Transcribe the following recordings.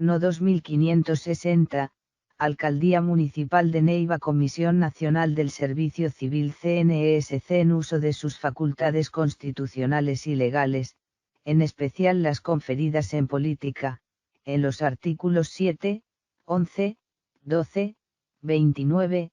No 2560, Alcaldía Municipal de Neiva, Comisión Nacional del Servicio Civil CNESC, en uso de sus facultades constitucionales y legales, en especial las conferidas en política, en los artículos 7, 11, 12, 29,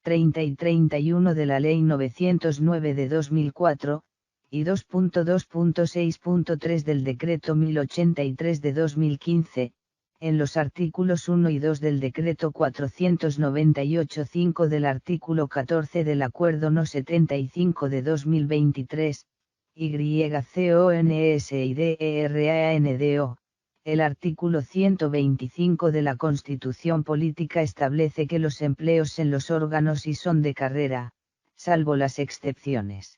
30 y 31 de la Ley 909 de 2004, y 2.2.6.3 del Decreto 1083 de 2015, en los artículos 1 y 2 del Decreto 498-5 del artículo 14 del Acuerdo No 75 de 2023, YCONESIDERANDO. El artículo 125 de la Constitución Política establece que los empleos en los órganos y son de carrera, salvo las excepciones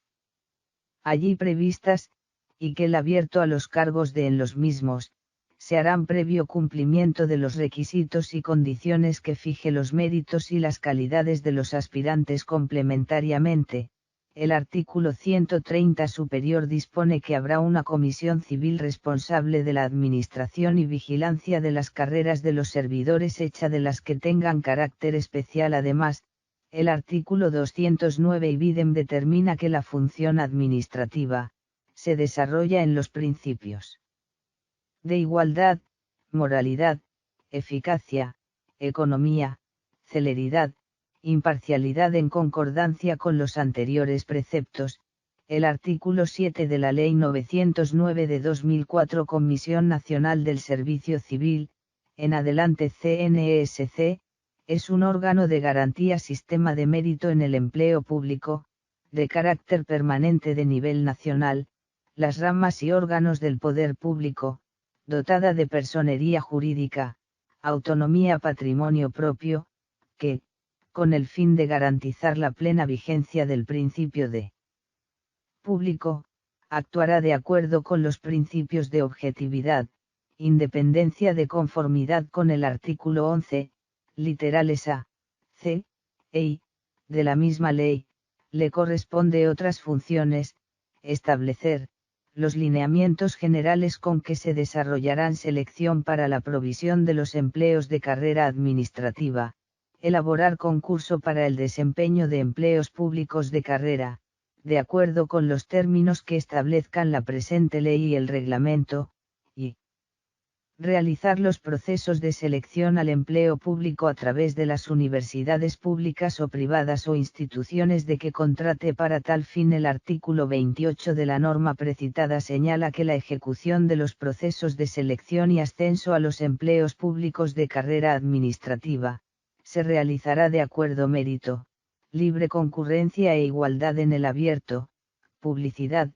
allí previstas, y que el abierto a los cargos de en los mismos, se harán previo cumplimiento de los requisitos y condiciones que fije los méritos y las calidades de los aspirantes complementariamente. El artículo 130 superior dispone que habrá una comisión civil responsable de la administración y vigilancia de las carreras de los servidores hecha de las que tengan carácter especial. Además, el artículo 209 ibidem determina que la función administrativa, se desarrolla en los principios de igualdad, moralidad, eficacia, economía, celeridad, imparcialidad en concordancia con los anteriores preceptos. El artículo 7 de la Ley 909 de 2004 Comisión Nacional del Servicio Civil, en adelante CNESC, es un órgano de garantía sistema de mérito en el empleo público, de carácter permanente de nivel nacional, las ramas y órganos del poder público, dotada de personería jurídica, autonomía, patrimonio propio, que, con el fin de garantizar la plena vigencia del principio de público, actuará de acuerdo con los principios de objetividad, independencia, de conformidad con el artículo 11, literales A, C, e I, de la misma ley. Le corresponde otras funciones, establecer los lineamientos generales con que se desarrollarán selección para la provisión de los empleos de carrera administrativa, elaborar concurso para el desempeño de empleos públicos de carrera, de acuerdo con los términos que establezcan la presente ley y el reglamento, y realizar los procesos de selección al empleo público a través de las universidades públicas o privadas o instituciones de que contrate para tal fin. El artículo 28 de la norma precitada señala que la ejecución de los procesos de selección y ascenso a los empleos públicos de carrera administrativa, se realizará de acuerdo mérito, libre concurrencia e igualdad en el abierto, publicidad,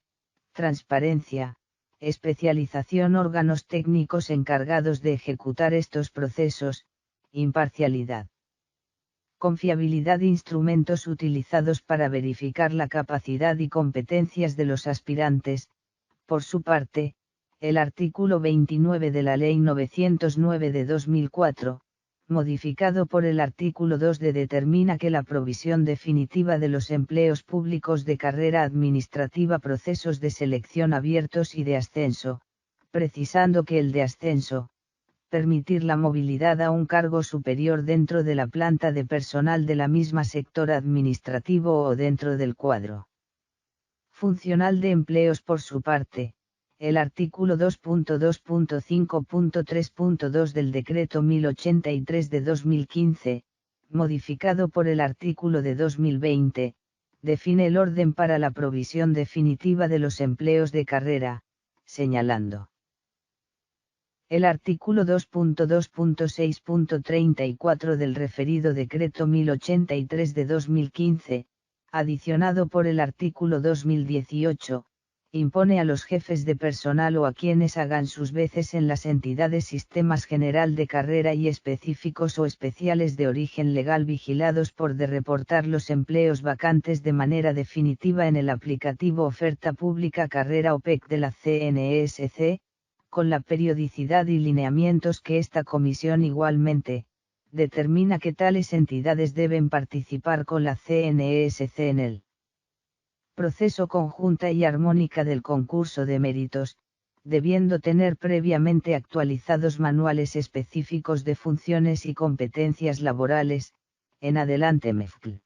transparencia, especialización, órganos técnicos encargados de ejecutar estos procesos, imparcialidad, confiabilidad, instrumentos utilizados para verificar la capacidad y competencias de los aspirantes. Por su parte, el artículo 29 de la Ley 909 de 2004, modificado por el artículo 2 determina que la provisión definitiva de los empleos públicos de carrera administrativa, procesos de selección abiertos y de ascenso, precisando que el de ascenso, permitir la movilidad a un cargo superior dentro de la planta de personal de la misma sector administrativo o dentro del cuadro funcional de empleos. Por su parte, el artículo 2.2.5.3.2 del Decreto 1083 de 2015, modificado por el artículo de 2020, define el orden para la provisión definitiva de los empleos de carrera, señalando: el artículo 2.2.6.34 del referido Decreto 1083 de 2015, adicionado por el artículo 2018, impone a los jefes de personal o a quienes hagan sus veces en las entidades sistemas general de carrera y específicos o especiales de origen legal vigilados por de reportar los empleos vacantes de manera definitiva en el aplicativo Oferta Pública Carrera OPEC de la CNESC, con la periodicidad y lineamientos que esta comisión igualmente determina que tales entidades deben participar con la CNESC en el proceso conjunta y armónica del concurso de méritos, debiendo tener previamente actualizados manuales específicos de funciones y competencias laborales, en adelante MEFCL,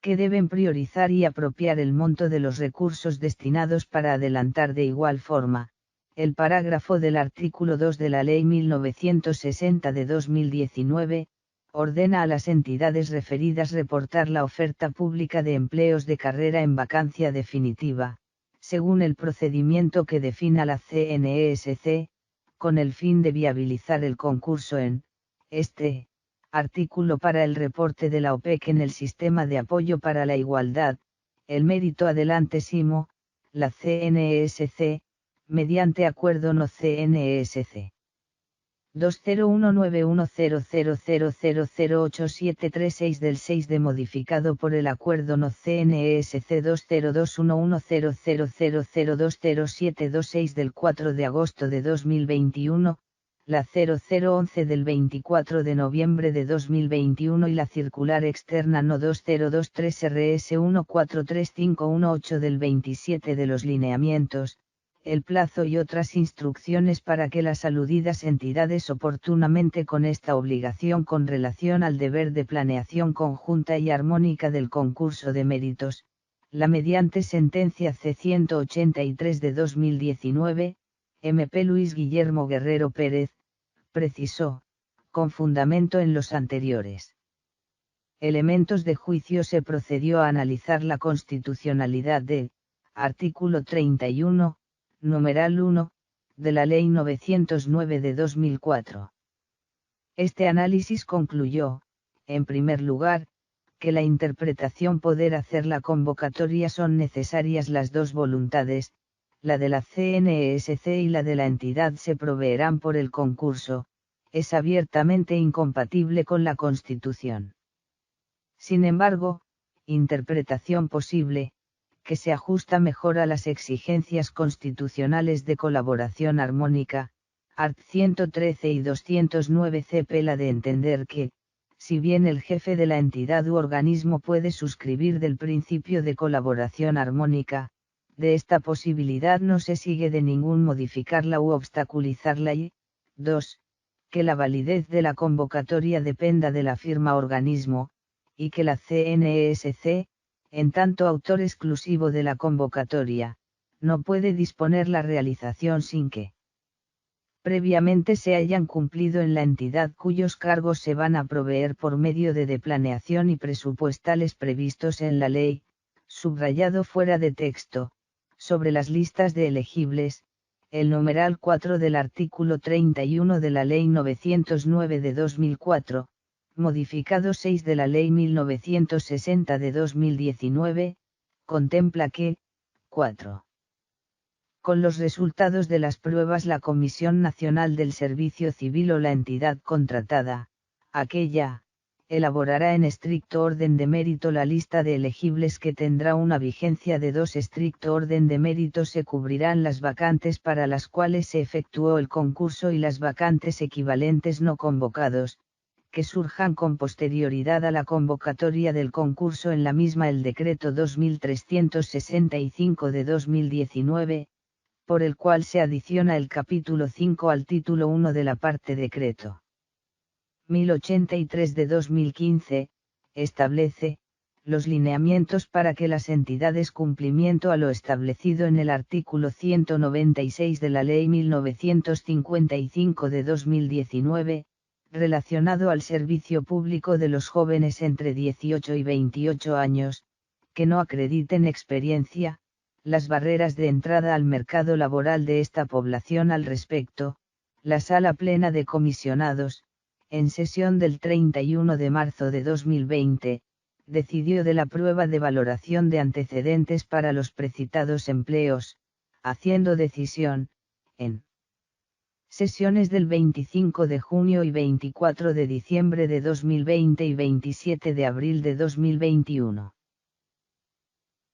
que deben priorizar y apropiar el monto de los recursos destinados para adelantar de igual forma. El parágrafo del artículo 2 de la Ley 1960 de 2019, ordena a las entidades referidas reportar la oferta pública de empleos de carrera en vacancia definitiva, según el procedimiento que defina la CNESC, con el fin de viabilizar el concurso en este artículo para el reporte de la OPEC en el Sistema de Apoyo para la Igualdad, el Mérito Adelante SIMO, la CNESC, mediante acuerdo no CNESC. 2019100008736 del 6 de modificado por el acuerdo no CNESC 202110000207226 del 4 de agosto de 2021, la 0011 del 24 de noviembre de 2021 y la circular externa no 2023 RS 143518 del 27 de los lineamientos, el plazo y otras instrucciones para que las aludidas entidades oportunamente con esta obligación con relación al deber de planeación conjunta y armónica del concurso de méritos, la mediante sentencia C-183 de 2019, MP Luis Guillermo Guerrero Pérez, precisó, con fundamento en los anteriores elementos de juicio se procedió a analizar la constitucionalidad del artículo 31, numeral 1, de la Ley 909 de 2004. Este análisis concluyó, en primer lugar, que la interpretación poder hacer la convocatoria son necesarias las dos voluntades, la de la CNESC y la de la entidad se proveerán por el concurso, es abiertamente incompatible con la Constitución. Sin embargo, interpretación posible, que se ajusta mejor a las exigencias constitucionales de colaboración armónica, art. 113 y 209 CP la de entender que, si bien el jefe de la entidad u organismo puede suscribir del principio de colaboración armónica, de esta posibilidad no se sigue de ningún modificarla u obstaculizarla y, 2. Que la validez de la convocatoria dependa de la firma organismo, y que la CNESC, en tanto autor exclusivo de la convocatoria, no puede disponer la realización sin que previamente se hayan cumplido en la entidad cuyos cargos se van a proveer por medio de planeación y presupuestales previstos en la ley, subrayado fuera de texto, sobre las listas de elegibles, el numeral 4 del artículo 31 de la Ley 909 de 2004, modificado 6 de la Ley 1960 de 2019, contempla que, 4. Con los resultados de las pruebas la Comisión Nacional del Servicio Civil o la entidad contratada, aquella, elaborará en estricto orden de mérito la lista de elegibles que tendrá una vigencia de 2. Estricto orden de mérito se cubrirán las vacantes para las cuales se efectuó el concurso y las vacantes equivalentes no convocados, que surjan con posterioridad a la convocatoria del concurso en la misma el decreto 2365 de 2019, por el cual se adiciona el capítulo 5 al título 1 de la parte decreto 1083 de 2015, establece, los lineamientos para que las entidades cumplimiento a lo establecido en el artículo 196 de la Ley 1955 de 2019, relacionado al servicio público de los jóvenes entre 18 y 28 años, que no acrediten experiencia, las barreras de entrada al mercado laboral de esta población al respecto, la Sala Plena de Comisionados, en sesión del 31 de marzo de 2020, decidió de la prueba de valoración de antecedentes para los precitados empleos, haciendo decisión, en sesiones del 25 de junio y 24 de diciembre de 2020 y 27 de abril de 2021.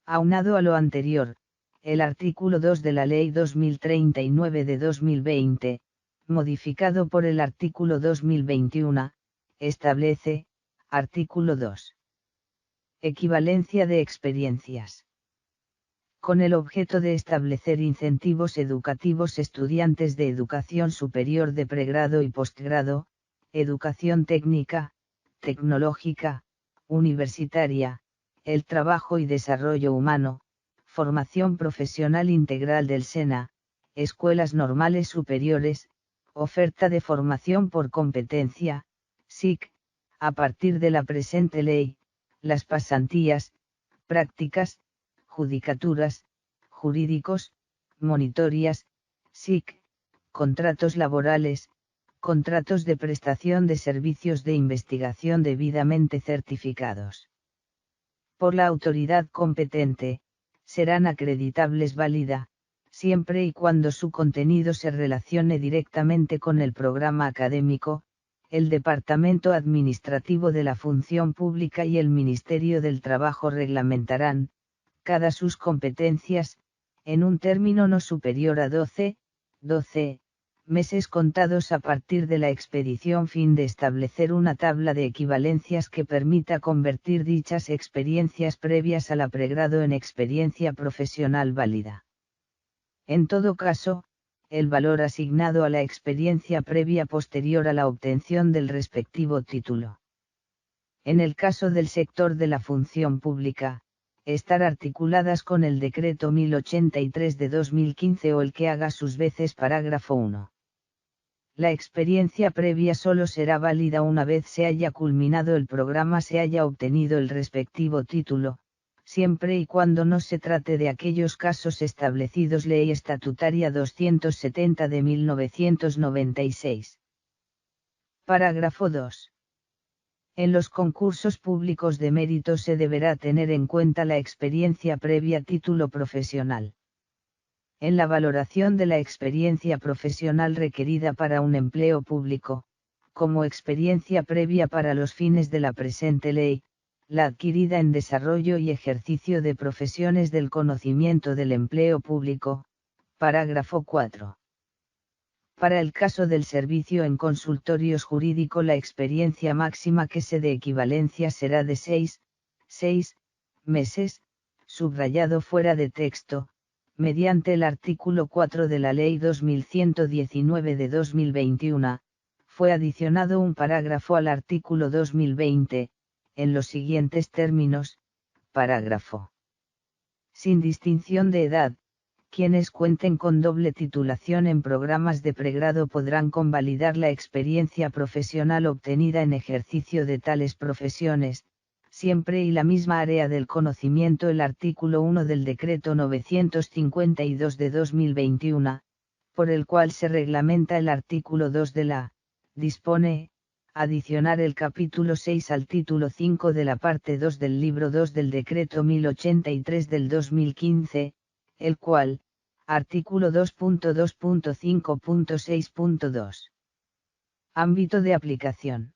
Aunado a lo anterior, el artículo 2 de la Ley 2039 de 2020, modificado por el artículo 2021, establece, artículo 2. Equivalencia de experiencias. con el objeto de establecer incentivos educativos estudiantes de educación superior de pregrado y postgrado, educación técnica, tecnológica, universitaria, el trabajo y desarrollo humano, formación profesional integral del SENA, escuelas normales superiores, oferta de formación por competencia, SIC, a partir de la presente ley, las pasantías, prácticas, judicaturas, jurídicos, monitorias, SIC, contratos laborales, contratos de prestación de servicios de investigación debidamente certificados por la autoridad competente, serán acreditables válida, siempre y cuando su contenido se relacione directamente con el programa académico, el Departamento Administrativo de la Función Pública y el Ministerio del Trabajo reglamentarán, cada sus competencias, en un término no superior a 12 meses contados a partir de la expedición fin de establecer una tabla de equivalencias que permita convertir dichas experiencias previas a la pregrado en experiencia profesional válida. En todo caso, el valor asignado a la experiencia previa posterior a la obtención del respectivo título. En el caso del sector de la función pública, estar articuladas con el Decreto 1083 de 2015 o el que haga sus veces parágrafo 1. La experiencia previa solo será válida una vez se haya culminado el programa, se haya obtenido el respectivo título, siempre y cuando no se trate de aquellos casos establecidos Ley Estatutaria 270 de 1996. Parágrafo 2. En los concursos públicos de mérito se deberá tener en cuenta la experiencia previa título profesional. En la valoración de la experiencia profesional requerida para un empleo público, como experiencia previa para los fines de la presente ley, la adquirida en desarrollo y ejercicio de profesiones del conocimiento del empleo público, parágrafo 4. Para el caso del servicio en consultorios jurídico, la experiencia máxima que se dé equivalencia será de 6 meses, subrayado fuera de texto, mediante el artículo 4 de la Ley 2119 de 2021, fue adicionado un parágrafo al artículo 2020, en los siguientes términos, parágrafo. Sin distinción de edad, quienes cuenten con doble titulación en programas de pregrado podrán convalidar la experiencia profesional obtenida en ejercicio de tales profesiones, siempre y la misma área del conocimiento. El artículo 1 del Decreto 952 de 2021, por el cual se reglamenta el artículo 2 de la, dispone, adicionar el capítulo 6 al título 5 de la parte 2 del libro 2 del Decreto 1083 del 2015, el cual, artículo 2.2.5.6.2. Ámbito de aplicación.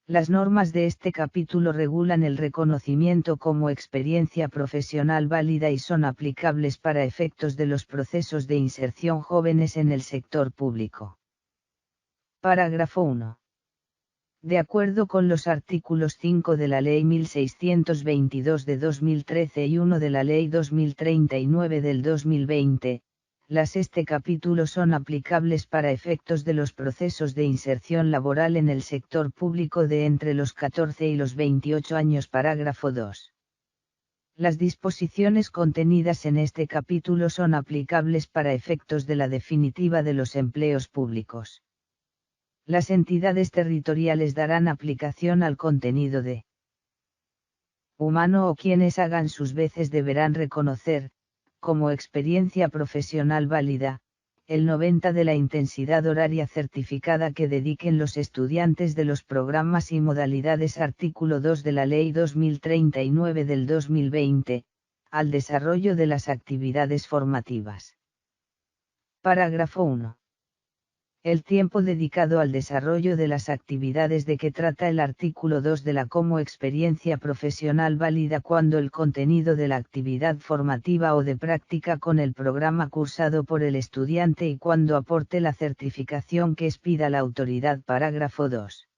Las normas de este capítulo regulan el reconocimiento como experiencia profesional válida y son aplicables para efectos de los procesos de inserción jóvenes en el sector público. Parágrafo 1. De acuerdo con los artículos 5 de la Ley 1622 de 2013 y 1 de la Ley 2039 del 2020, este capítulo son aplicables para efectos de los procesos de inserción laboral en el sector público de entre los 14 y los 28 años. Parágrafo 2. Las disposiciones contenidas en este capítulo son aplicables para efectos de la definitiva de los empleos públicos. Las entidades territoriales darán aplicación al contenido de humano o quienes hagan sus veces deberán reconocer, como experiencia profesional válida, el 90% de la intensidad horaria certificada que dediquen los estudiantes de los programas y modalidades. Artículo 2 de la Ley 2039 del 2020, al desarrollo de las actividades formativas. Parágrafo 1. El tiempo dedicado al desarrollo de las actividades de que trata el artículo 2 de la como experiencia profesional válida cuando el contenido de la actividad formativa o de práctica con el programa cursado por el estudiante y cuando aporte la certificación que expida la autoridad. Parágrafo 2.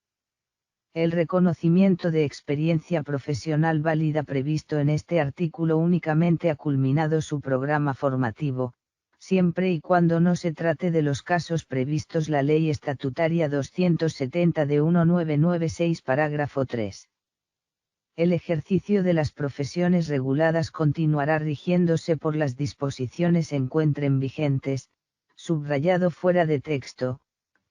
El reconocimiento de experiencia profesional válida previsto en este artículo únicamente ha culminado su programa formativo, siempre y cuando no se trate de los casos previstos la Ley Estatutaria 270 de 1996 parágrafo 3. El ejercicio de las profesiones reguladas continuará rigiéndose por las disposiciones se encuentren vigentes, subrayado fuera de texto,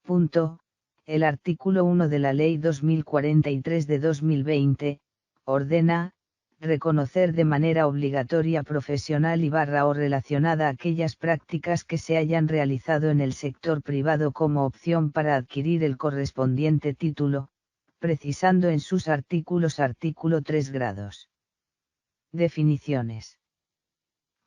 punto. El artículo 1 de la Ley 2043 de 2020, ordena, reconocer de manera obligatoria profesional o relacionada aquellas prácticas que se hayan realizado en el sector privado como opción para adquirir el correspondiente título, precisando en sus artículos artículo 3 grados. Definiciones.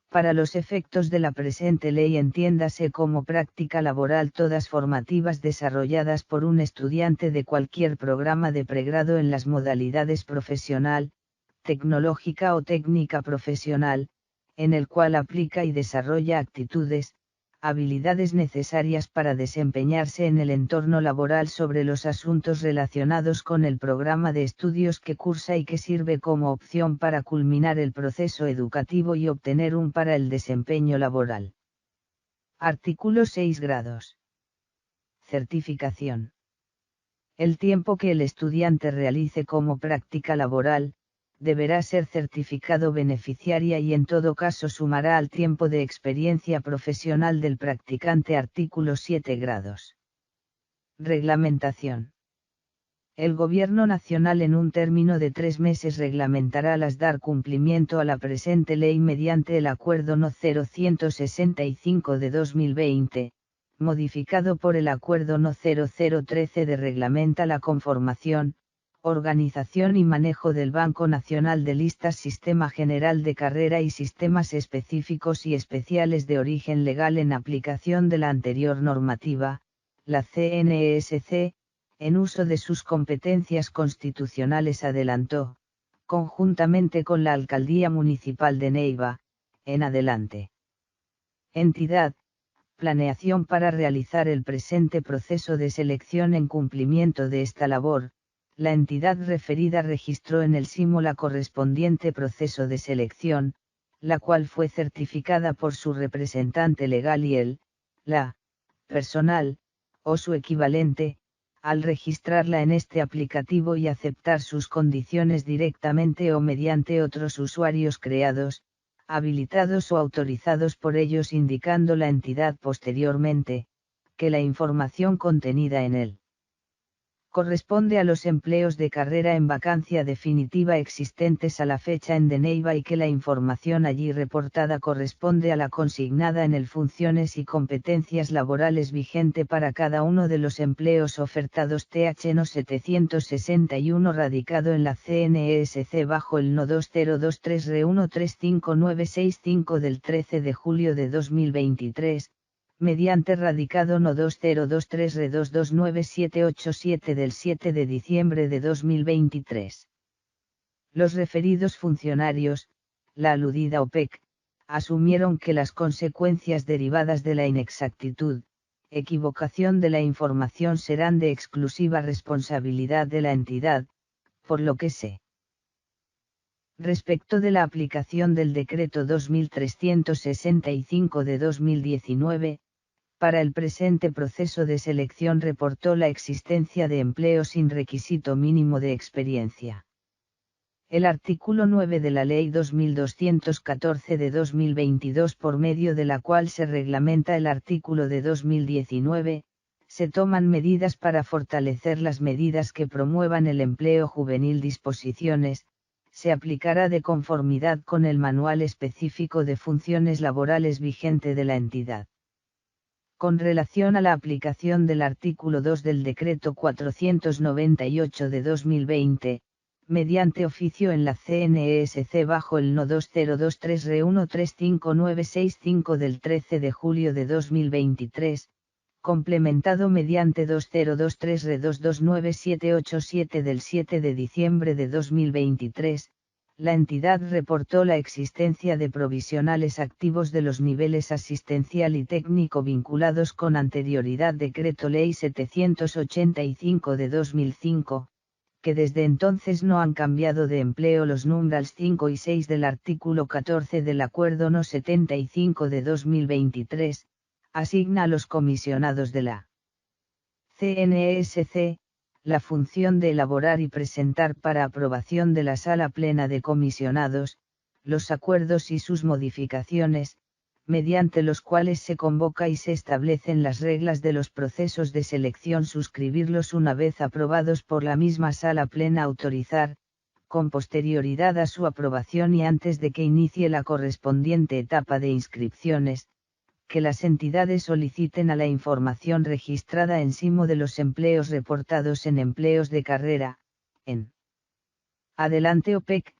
Para los efectos de la presente ley entiéndase como práctica laboral todas formativas desarrolladas por un estudiante de cualquier programa de pregrado en las modalidades profesional, tecnológica o técnica profesional, en el cual aplica y desarrolla actitudes, habilidades necesarias para desempeñarse en el entorno laboral sobre los asuntos relacionados con el programa de estudios que cursa y que sirve como opción para culminar el proceso educativo y obtener un para el desempeño laboral. Artículo 6 grados. Certificación. El tiempo que el estudiante realice como práctica laboral, deberá ser certificado beneficiaria y en todo caso sumará al tiempo de experiencia profesional del practicante. Artículo 7 grados. Reglamentación. El Gobierno Nacional en un término de 3 meses reglamentará las dar cumplimiento a la presente ley mediante el Acuerdo No. 0165 de 2020, modificado por el Acuerdo No. 0013 de reglamenta la conformación, organización y manejo del Banco Nacional de Listas, Sistema General de Carrera y sistemas específicos y especiales de origen legal en aplicación de la anterior normativa, la CNESC, en uso de sus competencias constitucionales adelantó, conjuntamente con la Alcaldía Municipal de Neiva, en adelante. Entidad, planeación para realizar el presente proceso de selección. En cumplimiento de esta labor, la entidad referida registró en el SIMO la correspondiente proceso de selección, la cual fue certificada por su representante legal y la personal, o su equivalente, al registrarla en este aplicativo y aceptar sus condiciones directamente o mediante otros usuarios creados, habilitados o autorizados por ellos, indicando la entidad posteriormente, que la información contenida en él corresponde a los empleos de carrera en vacancia definitiva existentes a la fecha en Neiva y que la información allí reportada corresponde a la consignada en el Funciones y Competencias Laborales vigente para cada uno de los empleos ofertados. TH No 761 radicado en la CNESC bajo el No 2023-R135965 del 13 de julio de 2023, mediante radicado No 2023-R229787 del 7 de diciembre de 2023. Los referidos funcionarios, la aludida OPEC, asumieron que las consecuencias derivadas de la inexactitud, equivocación de la información serán de exclusiva responsabilidad de la entidad, por lo que se respecto de la aplicación del Decreto 2365 de 2019, para el presente proceso de selección reportó la existencia de empleo sin requisito mínimo de experiencia. El artículo 9 de la Ley 2214 de 2022, por medio de la cual se reglamenta el artículo de 2019, se toman medidas para fortalecer las medidas que promuevan el empleo juvenil. Disposiciones, se aplicará de conformidad con el Manual Específico de Funciones Laborales vigente de la entidad. Con relación a la aplicación del artículo 2 del Decreto 498 de 2020, mediante oficio en la CNESC bajo el No 2023-R135965 del 13 de julio de 2023, complementado mediante 2023-R229787 del 7 de diciembre de 2023, la entidad reportó la existencia de provisionales activos de los niveles asistencial y técnico vinculados con anterioridad Decreto Ley 785 de 2005, que desde entonces no han cambiado de empleo. Los numerals 5 y 6 del artículo 14 del Acuerdo No. 75 de 2023, asigna a los comisionados de la CNESC, la función de elaborar y presentar para aprobación de la Sala Plena de Comisionados, los acuerdos y sus modificaciones, mediante los cuales se convoca y se establecen las reglas de los procesos de selección, suscribirlos una vez aprobados por la misma Sala Plena, autorizar, con posterioridad a su aprobación y antes de que inicie la correspondiente etapa de inscripciones, que las entidades soliciten a la información registrada encima de los empleos reportados en empleos de carrera, en adelante OPEC,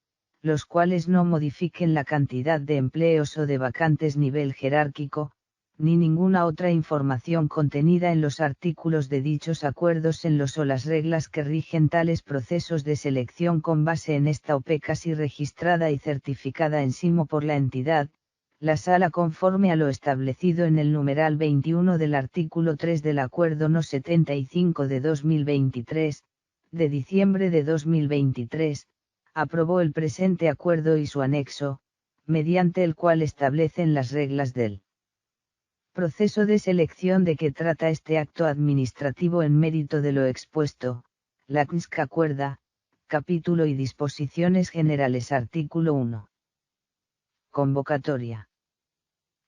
los cuales no modifiquen la cantidad de empleos o de vacantes nivel jerárquico, ni ninguna otra información contenida en los artículos de dichos acuerdos en los o las reglas que rigen tales procesos de selección con base en esta OPEC así registrada y certificada encima por la entidad, la Sala conforme a lo establecido en el numeral 21 del artículo 3 del Acuerdo No. 75 de 2023, de diciembre de 2023, aprobó el presente acuerdo y su anexo, mediante el cual establecen las reglas del proceso de selección de que trata este acto administrativo en mérito de lo expuesto. La CNSC acuerda, capítulo y disposiciones generales. Artículo 1. Convocatoria.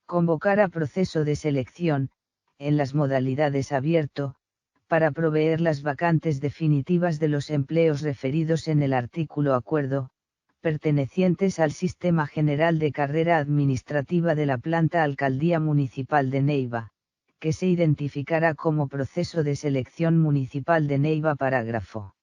Convocar a proceso de selección, en las modalidades abierto, para proveer las vacantes definitivas de los empleos referidos en el artículo acuerdo, pertenecientes al Sistema General de Carrera Administrativa de la Planta Alcaldía Municipal de Neiva, que se identificará como Proceso de Selección Municipal de Neiva. Parágrafo.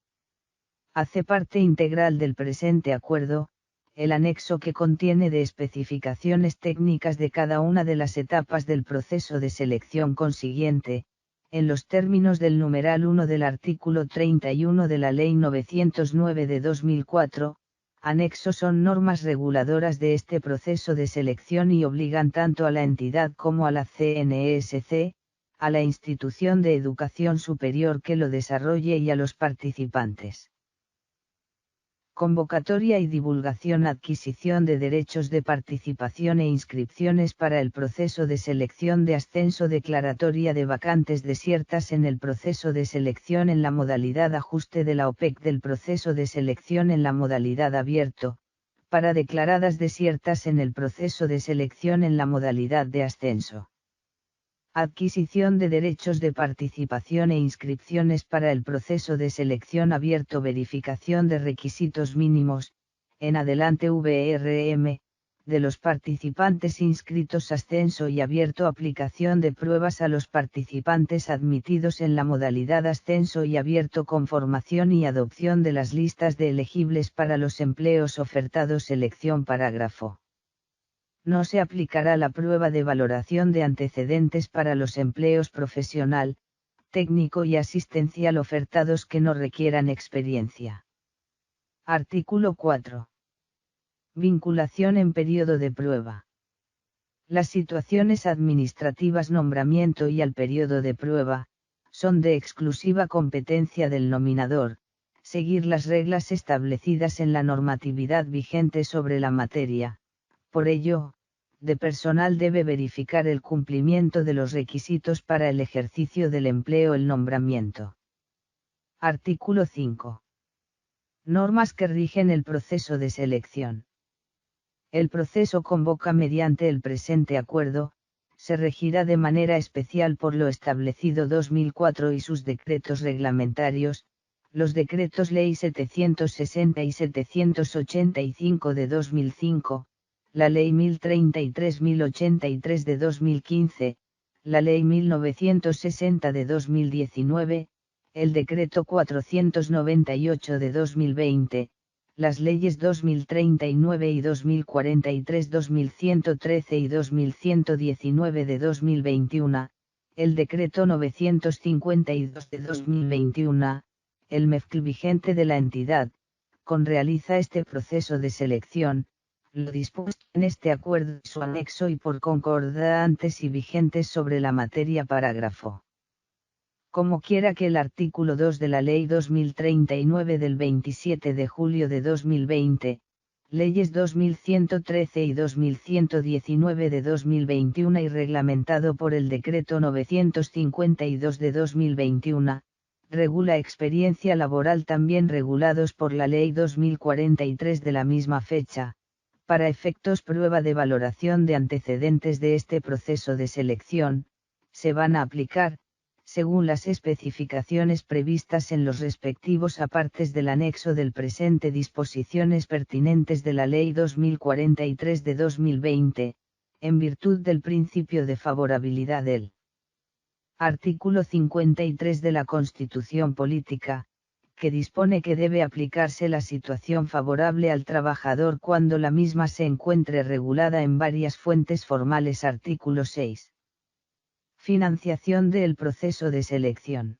Hace parte integral del presente acuerdo, el anexo que contiene de especificaciones técnicas de cada una de las etapas del proceso de selección consiguiente, en los términos del numeral 1 del artículo 31 de la Ley 909 de 2004, anexo son normas reguladoras de este proceso de selección y obligan tanto a la entidad como a la CNESC, a la institución de educación superior que lo desarrolle y a los participantes. Convocatoria y divulgación. Adquisición de derechos de participación e inscripciones para el proceso de selección de ascenso. Declaratoria de vacantes desiertas en el proceso de selección en la modalidad ajuste de la OPEC del proceso de selección en la modalidad abierto, para declaradas desiertas en el proceso de selección en la modalidad de ascenso. Adquisición de derechos de participación e inscripciones para el proceso de selección abierto. Verificación de requisitos mínimos, en adelante VRM, de los participantes inscritos. Ascenso y abierto. Aplicación de pruebas a los participantes admitidos en la modalidad ascenso y abierto. Conformación y adopción de las listas de elegibles para los empleos ofertados. Selección. Parágrafo. No se aplicará la prueba de valoración de antecedentes para los empleos profesional, técnico y asistencial ofertados que no requieran experiencia. Artículo 4. Vinculación en periodo de prueba. Las situaciones administrativas nombramiento y al periodo de prueba, son de exclusiva competencia del nominador, seguir las reglas establecidas en la normatividad vigente sobre la materia. Por ello, de personal debe verificar el cumplimiento de los requisitos para el ejercicio del empleo. El nombramiento. Artículo 5. Normas que rigen el proceso de selección. El proceso convoca mediante el presente acuerdo, se regirá de manera especial por lo establecido 2004 y sus decretos reglamentarios, los decretos Ley 760 y 785 de 2005, la Ley 1033-1083 de 2015, la Ley 1960 de 2019, el Decreto 498 de 2020, las leyes 2039 y 2043, 2113 y 2119 de 2021, el Decreto 952 de 2021, el MEFCL vigente de la entidad, con realiza este proceso de selección, lo dispuesto en este acuerdo y su anexo y por concordantes y vigentes sobre la materia. Parágrafo. Como quiera que el artículo 2 de la Ley 2039 del 27 de julio de 2020, Leyes 2113 y 2119 de 2021 y reglamentado por el Decreto 952 de 2021, regula experiencia laboral también regulados por la Ley 2043 de la misma fecha, para efectos prueba de valoración de antecedentes de este proceso de selección, se van a aplicar, según las especificaciones previstas en los respectivos apartes del anexo del presente disposiciones pertinentes de la Ley 2043 de 2020, en virtud del principio de favorabilidad del artículo 53 de la Constitución Política, que dispone que debe aplicarse la situación favorable al trabajador cuando la misma se encuentre regulada en varias fuentes formales. Artículo 6. Financiación del proceso de selección.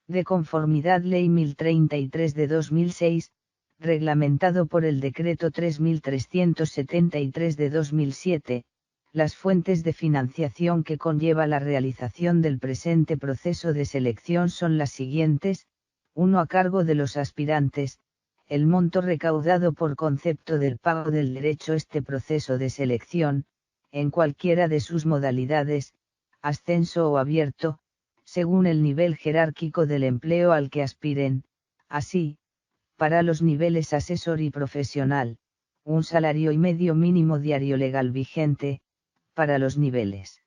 De conformidad Ley 1033 de 2006, reglamentado por el Decreto 3373 de 2007, las fuentes de financiación que conlleva la realización del presente proceso de selección son las siguientes: 1. A cargo de los aspirantes, el monto recaudado por concepto del pago del derecho a este proceso de selección, en cualquiera de sus modalidades, ascenso o abierto, según el nivel jerárquico del empleo al que aspiren. Así, para los niveles asesor y profesional, un salario y medio mínimo diario legal vigente; para los niveles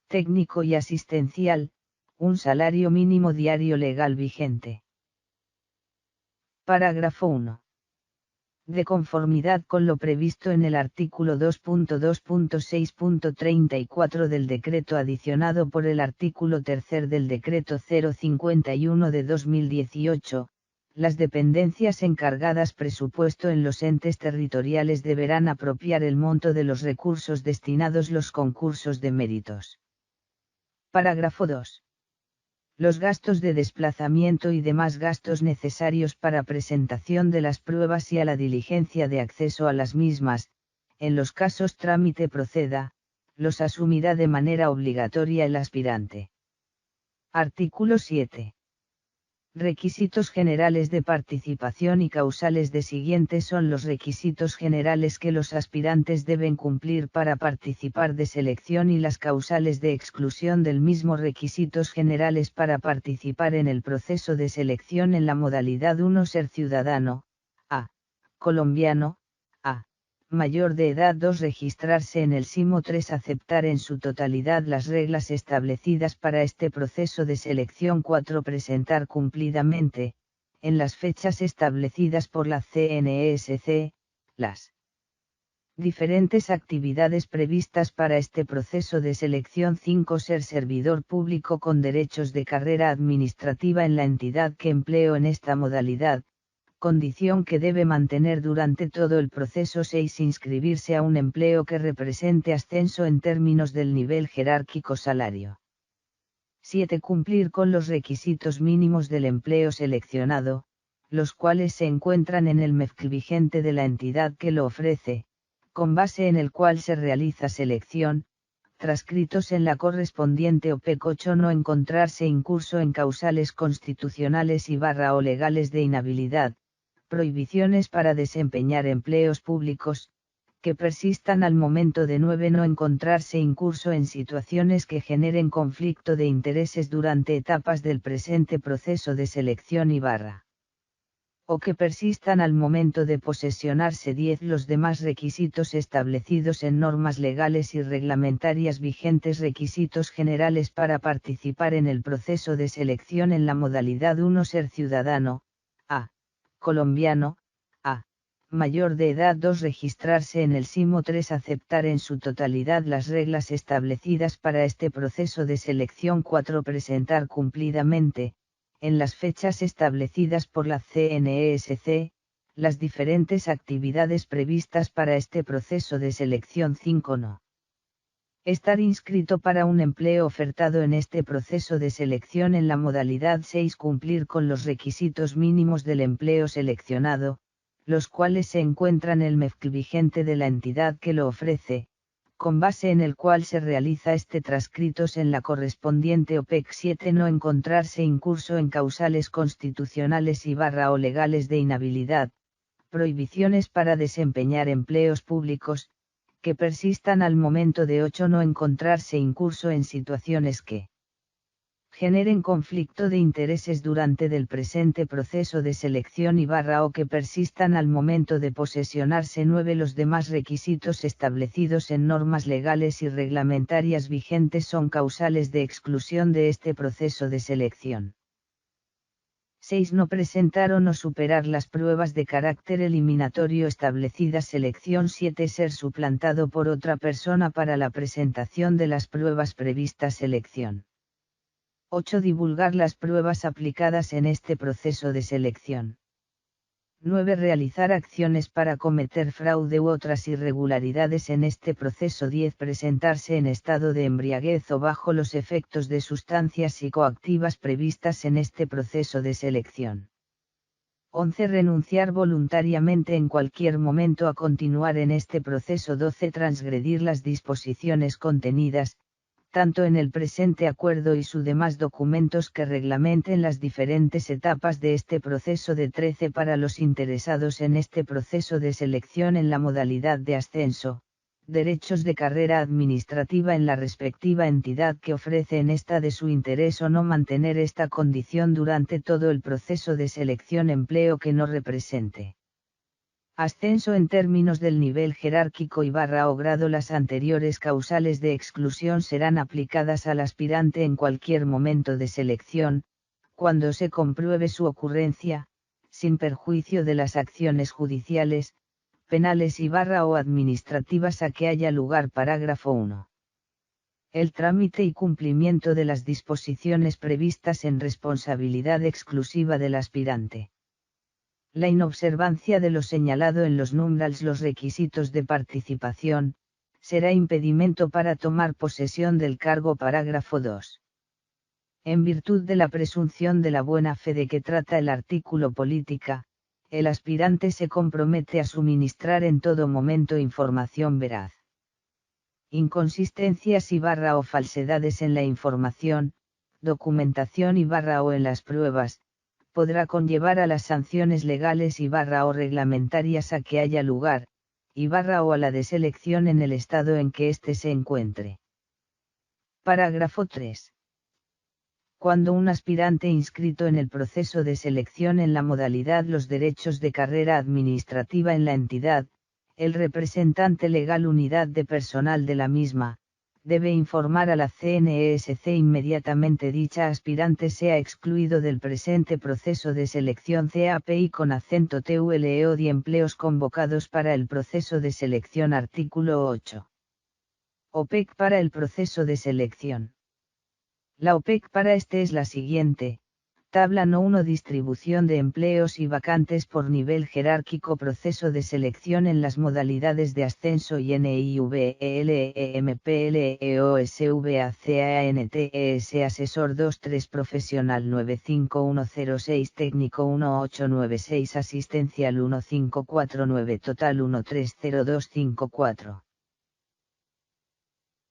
técnico y asistencial, un salario mínimo diario legal vigente. Parágrafo 1. De conformidad con lo previsto en el artículo 2.2.6.34 del decreto adicionado por el artículo 3 del decreto 051 de 2018, las dependencias encargadas presupuesto en los entes territoriales deberán apropiar el monto de los recursos destinados los concursos de méritos. Parágrafo 2. Los gastos de desplazamiento y demás gastos necesarios para presentación de las pruebas y a la diligencia de acceso a las mismas, en los casos trámite proceda, los asumirá de manera obligatoria el aspirante. Artículo 7. Requisitos generales de participación y causales de siguientes son los requisitos generales que los aspirantes deben cumplir para participar de selección y las causales de exclusión del mismo. Requisitos generales para participar en el proceso de selección en la modalidad 1: ser ciudadano, a. colombiano, a. mayor de edad; 2. registrarse en el SIMO; 3. aceptar en su totalidad las reglas establecidas para este proceso de selección; 4. presentar cumplidamente, en las fechas establecidas por la CNESC, las diferentes actividades previstas para este proceso de selección. 5. ser servidor público con derechos de carrera administrativa en la entidad que empleó en esta modalidad, condición que debe mantener durante todo el proceso. 6. inscribirse a un empleo que represente ascenso en términos del nivel jerárquico salario. 7. cumplir con los requisitos mínimos del empleo seleccionado, los cuales se encuentran en el MEFC vigente de la entidad que lo ofrece, con base en el cual se realiza selección, transcritos en la correspondiente OPEC. 8. no encontrarse incurso en causales constitucionales o legales de inhabilidad, prohibiciones para desempeñar empleos públicos, que persistan al momento de 9. no encontrarse incurso en situaciones que generen conflicto de intereses durante etapas del presente proceso de selección o que persistan al momento de posesionarse. 10. los demás requisitos establecidos en normas legales y reglamentarias vigentes. Requisitos generales para participar en el proceso de selección en la modalidad 1: ser ciudadano, a. colombiano, a. mayor de edad. 2. registrarse en el SIMO. 3. aceptar en su totalidad las reglas establecidas para este proceso de selección. 4. presentar cumplidamente, en las fechas establecidas por la CNESC, las diferentes actividades previstas para este proceso de selección. 5. no estar inscrito para un empleo ofertado en este proceso de selección en la modalidad 6. cumplir con los requisitos mínimos del empleo seleccionado, los cuales se encuentran en el MEFC vigente de la entidad que lo ofrece, con base en el cual se realiza este transcritos en la correspondiente OPEC 7 no encontrarse incurso en causales constitucionales o legales de inhabilidad, prohibiciones para desempeñar empleos públicos, que persistan al momento de 8 no encontrarse incurso en situaciones que generen conflicto de intereses durante del presente proceso de selección o que persistan al momento de posesionarse 9 los demás requisitos establecidos en normas legales y reglamentarias vigentes son causales de exclusión de este proceso de selección. 6. No presentar o no superar las pruebas de carácter eliminatorio establecidas. Selección 7. Ser suplantado por otra persona para la presentación de las pruebas previstas. Selección 8. Divulgar las pruebas aplicadas en este proceso de selección. 9. Realizar acciones para cometer fraude u otras irregularidades en este proceso. 10. Presentarse en estado de embriaguez o bajo los efectos de sustancias psicoactivas previstas en este proceso de selección. 11. Renunciar voluntariamente en cualquier momento a continuar en este proceso. 12. Transgredir las disposiciones contenidas, tanto en el presente acuerdo y sus demás documentos que reglamenten las diferentes etapas de este proceso. De 13. Para los interesados en este proceso de selección en la modalidad de ascenso, derechos de carrera administrativa en la respectiva entidad que ofrece en esta de su interés o no mantener esta condición durante todo el proceso de selección empleo que no represente ascenso en términos del nivel jerárquico o grado. Las anteriores causales de exclusión serán aplicadas al aspirante en cualquier momento de selección, cuando se compruebe su ocurrencia, sin perjuicio de las acciones judiciales, penales o administrativas a que haya lugar. Parágrafo 1. El trámite y cumplimiento de las disposiciones previstas en responsabilidad exclusiva del aspirante. La inobservancia de lo señalado en los numerals los requisitos de participación, será impedimento para tomar posesión del cargo. Parágrafo 2. En virtud de la presunción de la buena fe de que trata el artículo política, el aspirante se compromete a suministrar en todo momento información veraz. Inconsistencias o falsedades en la información, documentación o en las pruebas, podrá conllevar a las sanciones legales o reglamentarias a que haya lugar, o a la deselección en el estado en que éste se encuentre. Parágrafo 3. Cuando un aspirante inscrito en el proceso de selección en la modalidad los derechos de carrera administrativa en la entidad, el representante legal unidad de personal de la misma, debe informar a la CNESC inmediatamente dicha aspirante sea excluido del presente proceso de selección CAPI con acento TULEO de empleos convocados para el proceso de selección. Artículo 8. OPEC para el proceso de selección. La OPEC para este es la siguiente. Tabla No 1. Distribución de empleos y vacantes por nivel jerárquico. Proceso de selección en las modalidades de ascenso y NIVELEMPLEOSVACANTES Asesor 2-3 Profesional 95106 Técnico 1896 Asistencial 1549 Total 130254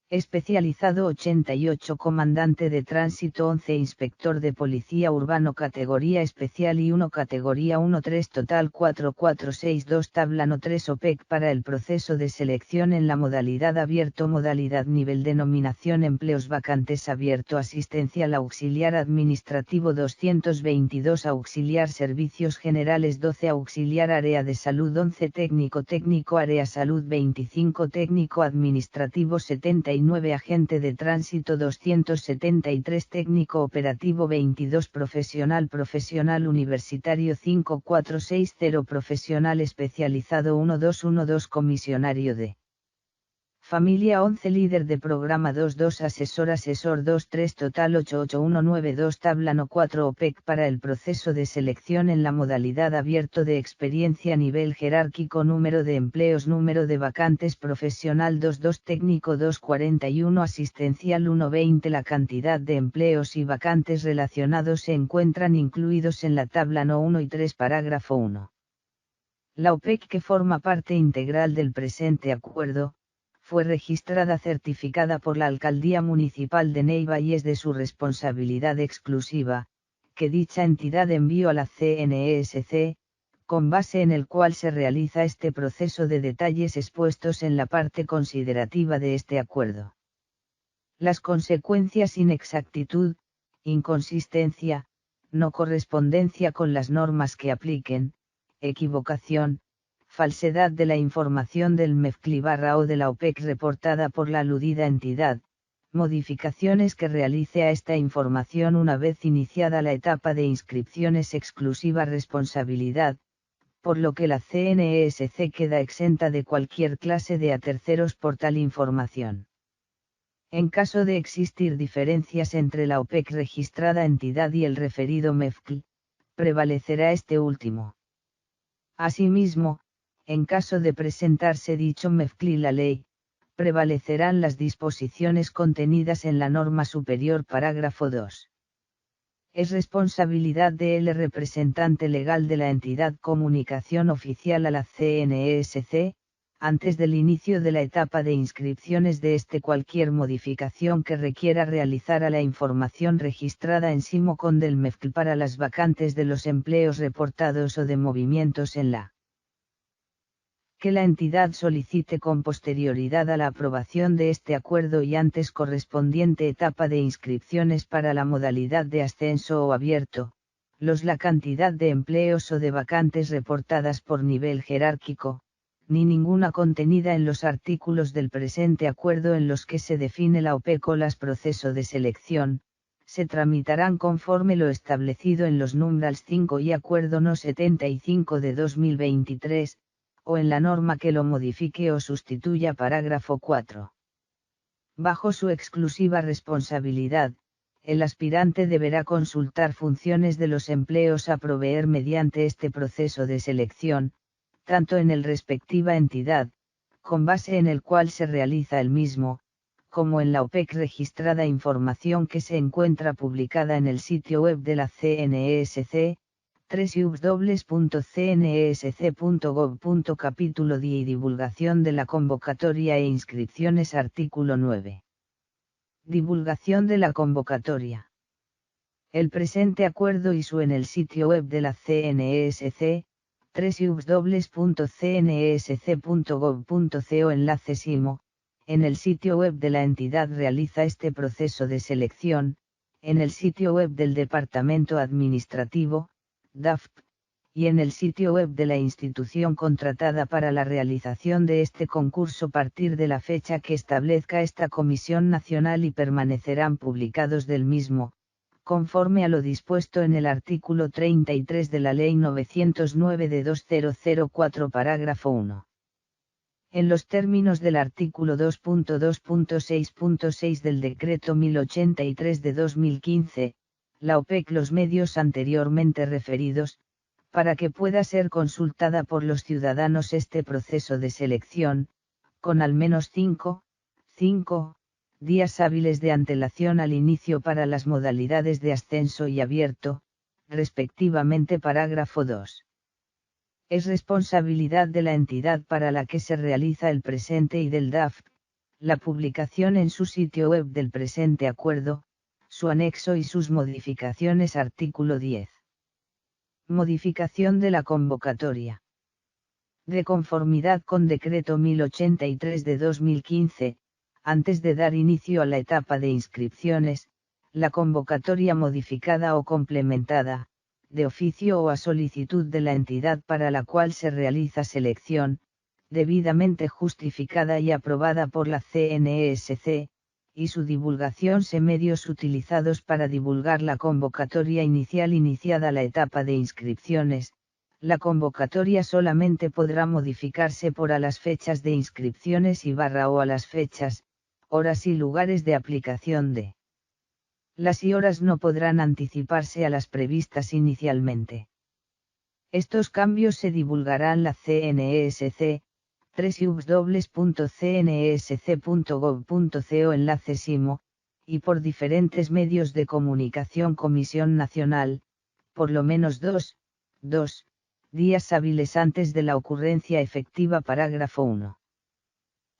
Especializado 88 Comandante de Tránsito 11 Inspector de Policía Urbano Categoría Especial y 1 Categoría 1-3 Total 4462 Tabla No 3 OPEC para el proceso de selección en la modalidad abierto Modalidad Nivel Denominación Empleos Vacantes Abierto Asistencial Auxiliar Administrativo 222 Auxiliar Servicios Generales 12 Auxiliar Área de Salud 11 Técnico Área Salud 25 Técnico Administrativo 79 Agente de Tránsito 273 Técnico Operativo 22 Profesional Universitario 5460 Profesional Especializado 1212 Comisionario de Familia 11 Líder de Programa 22 Asesor 23 Total 88192 Tabla No 4 OPEC para el proceso de selección en la modalidad abierto de experiencia nivel jerárquico Número de empleos Número de vacantes Profesional 22 Técnico 241 Asistencial 120 La cantidad de empleos y vacantes relacionados se encuentran incluidos en la tabla No 1 y 3 Parágrafo 1. La OPEC que forma parte integral del presente acuerdo, fue registrada certificada por la Alcaldía Municipal de Neiva y es de su responsabilidad exclusiva, que dicha entidad envió a la CNESC, con base en el cual se realiza este proceso de detalles expuestos en la parte considerativa de este acuerdo. Las consecuencias: inexactitud, inconsistencia, no correspondencia con las normas que apliquen, equivocación, falsedad de la información del MEFCLI/o de la OPEC reportada por la aludida entidad, modificaciones que realice a esta información una vez iniciada la etapa de inscripciones, exclusiva responsabilidad, por lo que la CNESC queda exenta de cualquier clase de a terceros por tal información. En caso de existir diferencias entre la OPEC registrada entidad y el referido MEFCL, prevalecerá este último. Asimismo, en caso de presentarse dicho MEFCL y la ley, prevalecerán las disposiciones contenidas en la norma superior parágrafo 2. Es responsabilidad del representante legal de la entidad comunicación oficial a la CNESC, antes del inicio de la etapa de inscripciones de cualquier modificación que requiera realizar a la información registrada en Simocon del MEFCL para las vacantes de los empleos reportados o de movimientos en la que la entidad solicite con posterioridad a la aprobación de este acuerdo y antes correspondiente etapa de inscripciones para la modalidad de ascenso o abierto, la cantidad de empleos o de vacantes reportadas por nivel jerárquico, ni ninguna contenida en los artículos del presente acuerdo en los que se define la OPEC o las proceso de selección, se tramitarán conforme lo establecido en los numerals 5 y Acuerdo No. 75 de 2023, o en la norma que lo modifique o sustituya parágrafo 4. Bajo su exclusiva responsabilidad, el aspirante deberá consultar funciones de los empleos a proveer mediante este proceso de selección, tanto en el respectiva entidad, con base en el cual se realiza el mismo, como en la OPEC registrada información que se encuentra publicada en el sitio web de la CNESC, www.cnesc.gov. Capítulo 10 y divulgación de la convocatoria e inscripciones. Artículo 9. Divulgación de la convocatoria. El presente acuerdo y su en el sitio web de la CNESC, www.cnesc.gov.co. Enlace SIMO, en el sitio web de la entidad realiza este proceso de selección, en el sitio web del Departamento Administrativo, DAFP, y en el sitio web de la institución contratada para la realización de este concurso a partir de la fecha que establezca esta Comisión Nacional y permanecerán publicados del mismo, conforme a lo dispuesto en el artículo 33 de la Ley 909 de 2004 parágrafo 1. En los términos del artículo 2.2.6.6 del Decreto 1083 de 2015, la OPEC los medios anteriormente referidos, para que pueda ser consultada por los ciudadanos este proceso de selección, con al menos 5 días hábiles de antelación al inicio para las modalidades de ascenso y abierto, respectivamente parágrafo 2. Es responsabilidad de la entidad para la que se realiza el presente y del DAFP, la publicación en su sitio web del presente acuerdo, su anexo y sus modificaciones. Artículo 10. Modificación de la convocatoria. De conformidad con Decreto 1083 de 2015, antes de dar inicio a la etapa de inscripciones, la convocatoria modificada o complementada, de oficio o a solicitud de la entidad para la cual se realiza selección, debidamente justificada y aprobada por la CNESC, y su divulgación se medios utilizados para divulgar la convocatoria inicial iniciada la etapa de inscripciones. La convocatoria solamente podrá modificarse por a las fechas de inscripciones y o a las fechas, horas y lugares de aplicación de las y horas no podrán anticiparse a las previstas inicialmente. Estos cambios se divulgarán la CNESC, www.cnsc.gov.co. Enlace SIMO, y por diferentes medios de comunicación. Comisión Nacional, por lo menos 2 días hábiles antes de la ocurrencia efectiva. Parágrafo 1.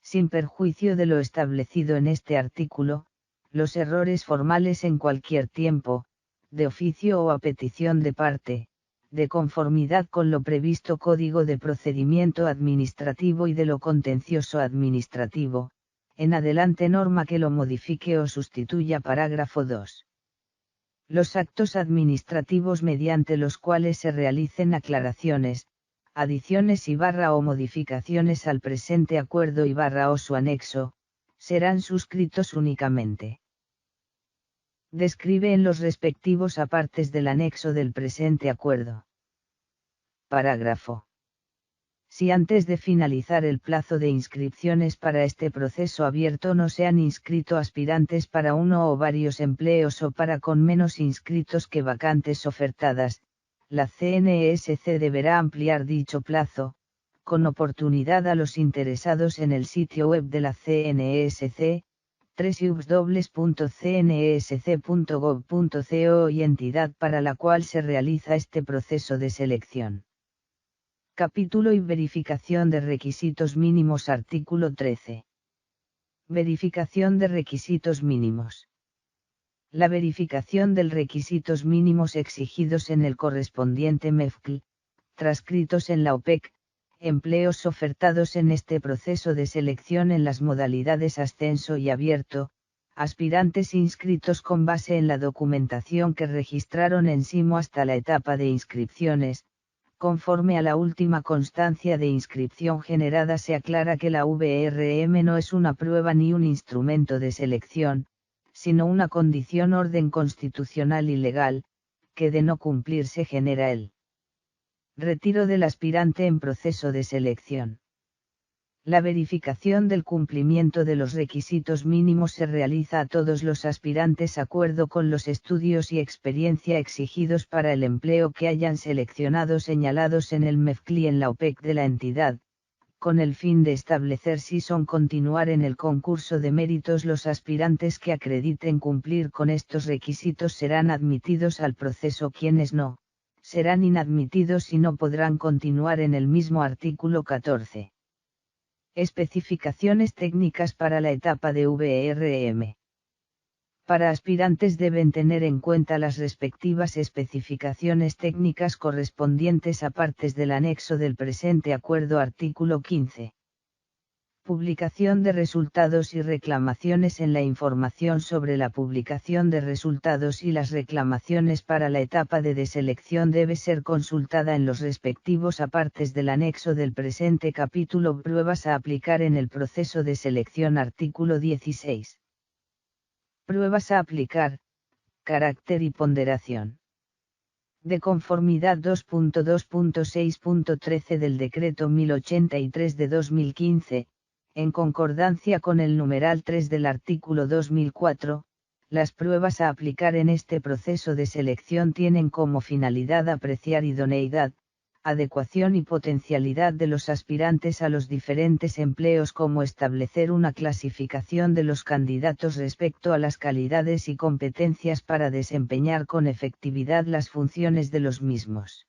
Sin perjuicio de lo establecido en este artículo, los errores formales en cualquier tiempo, de oficio o a petición de parte, de conformidad con lo previsto Código de Procedimiento Administrativo y de lo Contencioso Administrativo, en adelante norma que lo modifique o sustituya parágrafo 2. Los actos administrativos mediante los cuales se realicen aclaraciones, adiciones y o modificaciones al presente acuerdo y o su anexo, serán suscritos únicamente. Describe en los respectivos apartes del anexo del presente acuerdo. Parágrafo. Si antes de finalizar el plazo de inscripciones para este proceso abierto no se han inscrito aspirantes para uno o varios empleos o para con menos inscritos que vacantes ofertadas, la CNSC deberá ampliar dicho plazo, con oportunidad a los interesados en el sitio web de la CNSC, www.cnsc.gov.co y entidad para la cual se realiza este proceso de selección. Capítulo y verificación de requisitos mínimos. Artículo 13. Verificación de requisitos mínimos. La verificación de requisitos mínimos exigidos en el correspondiente MEFCL, transcritos en la OPEC, empleos ofertados en este proceso de selección en las modalidades ascenso y abierto, aspirantes inscritos con base en la documentación que registraron en SIMO hasta la etapa de inscripciones. Conforme a la última constancia de inscripción generada se aclara que la VRM no es una prueba ni un instrumento de selección, sino una condición orden constitucional y legal, que de no cumplirse genera el retiro del aspirante en proceso de selección. La verificación del cumplimiento de los requisitos mínimos se realiza a todos los aspirantes acuerdo con los estudios y experiencia exigidos para el empleo que hayan seleccionado señalados en el MEFCL y en la OPEC de la entidad, con el fin de establecer si son continuar en el concurso de méritos. Los aspirantes que acrediten cumplir con estos requisitos serán admitidos al proceso, quienes no, serán inadmitidos y no podrán continuar en el mismo. Artículo 14. Especificaciones técnicas para la etapa de VRM. Para aspirantes deben tener en cuenta las respectivas especificaciones técnicas correspondientes a partes del anexo del presente acuerdo. Artículo 15. Publicación de resultados y reclamaciones. En la información sobre la publicación de resultados y las reclamaciones para la etapa de deselección debe ser consultada en los respectivos apartes del anexo del presente capítulo. Pruebas a aplicar en el proceso de selección. Artículo 16. Pruebas a aplicar, carácter y ponderación. De conformidad 2.2.6.13 del Decreto 1083 de 2015, en concordancia con el numeral 3 del artículo 2004, las pruebas a aplicar en este proceso de selección tienen como finalidad apreciar idoneidad, adecuación y potencialidad de los aspirantes a los diferentes empleos, como establecer una clasificación de los candidatos respecto a las calidades y competencias para desempeñar con efectividad las funciones de los mismos.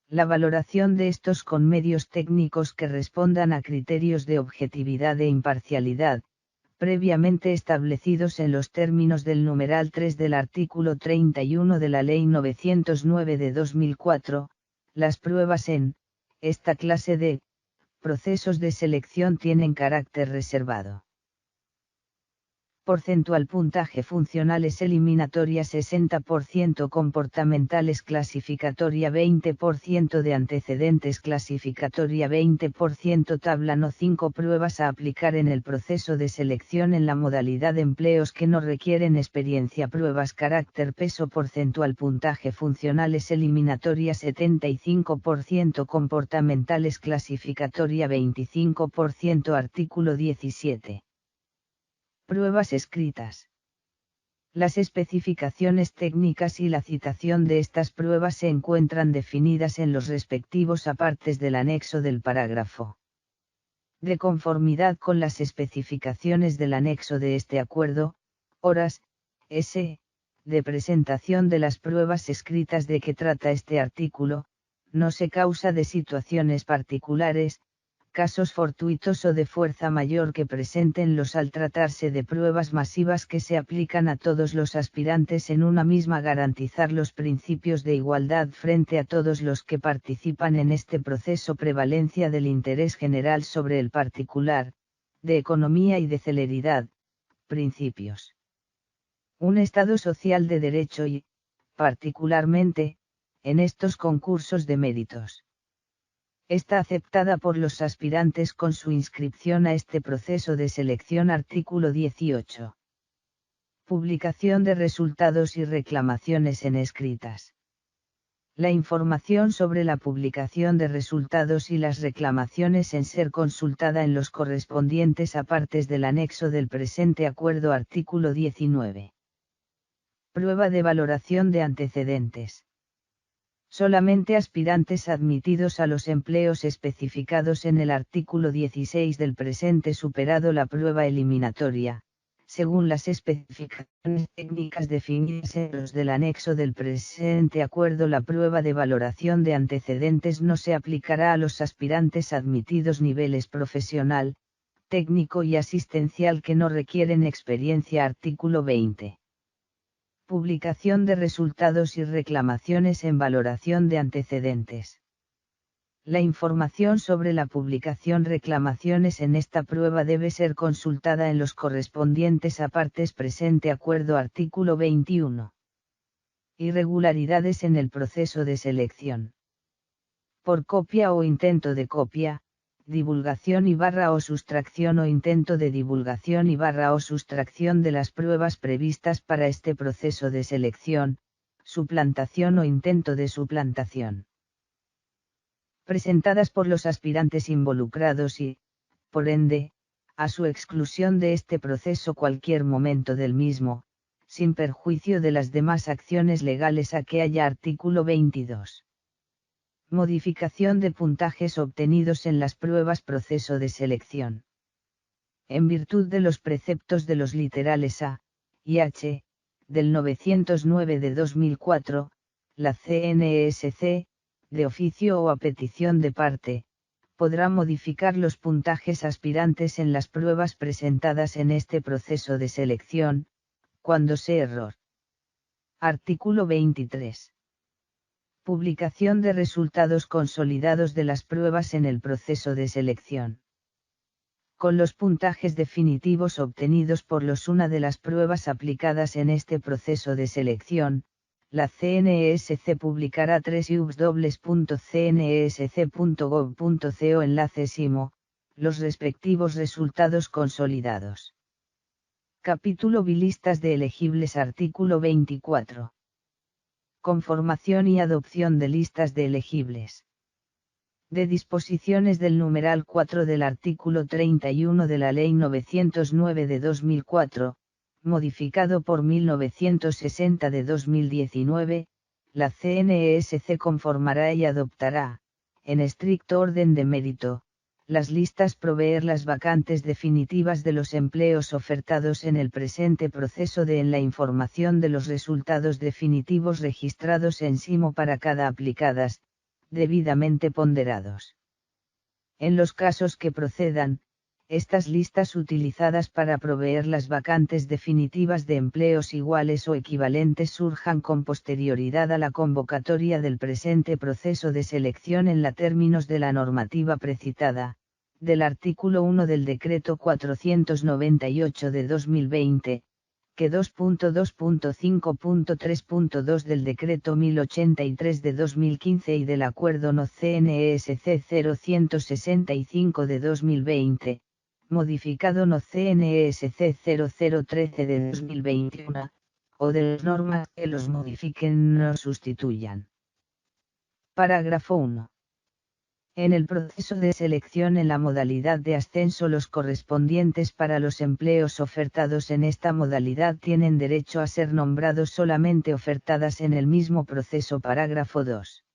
La valoración de estos con medios técnicos que respondan a criterios de objetividad e imparcialidad, previamente establecidos en los términos del numeral 3 del artículo 31 de la Ley 909 de 2004, las pruebas en esta clase de procesos de selección tienen carácter reservado. Porcentual: puntaje funcionales eliminatoria 60%, comportamentales clasificatoria 20%, de antecedentes clasificatoria 20%. Tabla No 5. Pruebas a aplicar en el proceso de selección en la modalidad de empleos que no requieren experiencia. Pruebas carácter peso porcentual: puntaje funcionales eliminatoria 75%, comportamentales clasificatoria 25%. Artículo 17. Pruebas escritas. Las especificaciones técnicas y la citación de estas pruebas se encuentran definidas en los respectivos apartes del anexo del parágrafo. De conformidad con las especificaciones del anexo de este acuerdo, horas, s. de presentación de las pruebas escritas de que trata este artículo, no se causa de situaciones particulares, casos fortuitos o de fuerza mayor que preséntenlos al tratarse de pruebas masivas que se aplican a todos los aspirantes en una misma, garantizar los principios de igualdad frente a todos los que participan en este proceso, prevalencia del interés general sobre el particular, de economía y de celeridad, principios. Un Estado social de derecho y, particularmente, en estos concursos de méritos. Está aceptada por los aspirantes con su inscripción a este proceso de selección. Artículo 18. Publicación de resultados y reclamaciones en escritas. La información sobre la publicación de resultados y las reclamaciones en ser consultada en los correspondientes apartes del anexo del presente acuerdo. Artículo 19. Prueba de valoración de antecedentes. Solamente aspirantes admitidos a los empleos especificados en el artículo 16 del presente, superado la prueba eliminatoria, según las especificaciones técnicas definidas en los del anexo del presente acuerdo, la prueba de valoración de antecedentes no se aplicará a los aspirantes admitidos niveles profesional, técnico y asistencial que no requieren experiencia. Artículo 20. Publicación de resultados y reclamaciones en valoración de antecedentes. La información sobre la publicación reclamaciones en esta prueba debe ser consultada en los correspondientes apartes presente acuerdo. Artículo 21. Irregularidades en el proceso de selección. Por copia o intento de copia, divulgación y o sustracción o intento de divulgación y o sustracción de las pruebas previstas para este proceso de selección, suplantación o intento de suplantación. Presentadas por los aspirantes involucrados y, por ende, a su exclusión de este proceso cualquier momento del mismo, sin perjuicio de las demás acciones legales a que haya. Artículo 22. Modificación de puntajes obtenidos en las pruebas proceso de selección. En virtud de los preceptos de los literales A y H, del 909 de 2004, la CNESC, de oficio o a petición de parte, podrá modificar los puntajes aspirantes en las pruebas presentadas en este proceso de selección, cuando sea error. Artículo 23. Publicación de resultados consolidados de las pruebas en el proceso de selección. Con los puntajes definitivos obtenidos por una de las pruebas aplicadas en este proceso de selección, la CNESC publicará www.cnesc.gov.co enlace/IMO, los respectivos resultados consolidados. Capítulo Listas de elegibles. Artículo 24. Conformación y adopción de listas de elegibles. De disposiciones del numeral 4 del artículo 31 de la Ley 909 de 2004, modificado por 1960 de 2019, la CNESC conformará y adoptará, en estricto orden de mérito, las listas, proveer las vacantes definitivas de los empleos ofertados en el presente proceso en la información de los resultados definitivos registrados en SIMO para cada aplicadas, debidamente ponderados. En los casos que procedan, estas listas utilizadas para proveer las vacantes definitivas de empleos iguales o equivalentes surjan con posterioridad a la convocatoria del presente proceso de selección en la términos de la normativa precitada, del artículo 1 del Decreto 498 de 2020, que 2.2.5.3.2 del Decreto 1083 de 2015 y del Acuerdo No CNESC 0165 de 2020, modificado No CNESC 0013 de 2021, o de las normas que los modifiquen no sustituyan. Parágrafo 1. En el proceso de selección en la modalidad de ascenso, los correspondientes para los empleos ofertados en esta modalidad tienen derecho a ser nombrados solamente ofertadas en el mismo proceso. Parágrafo 2.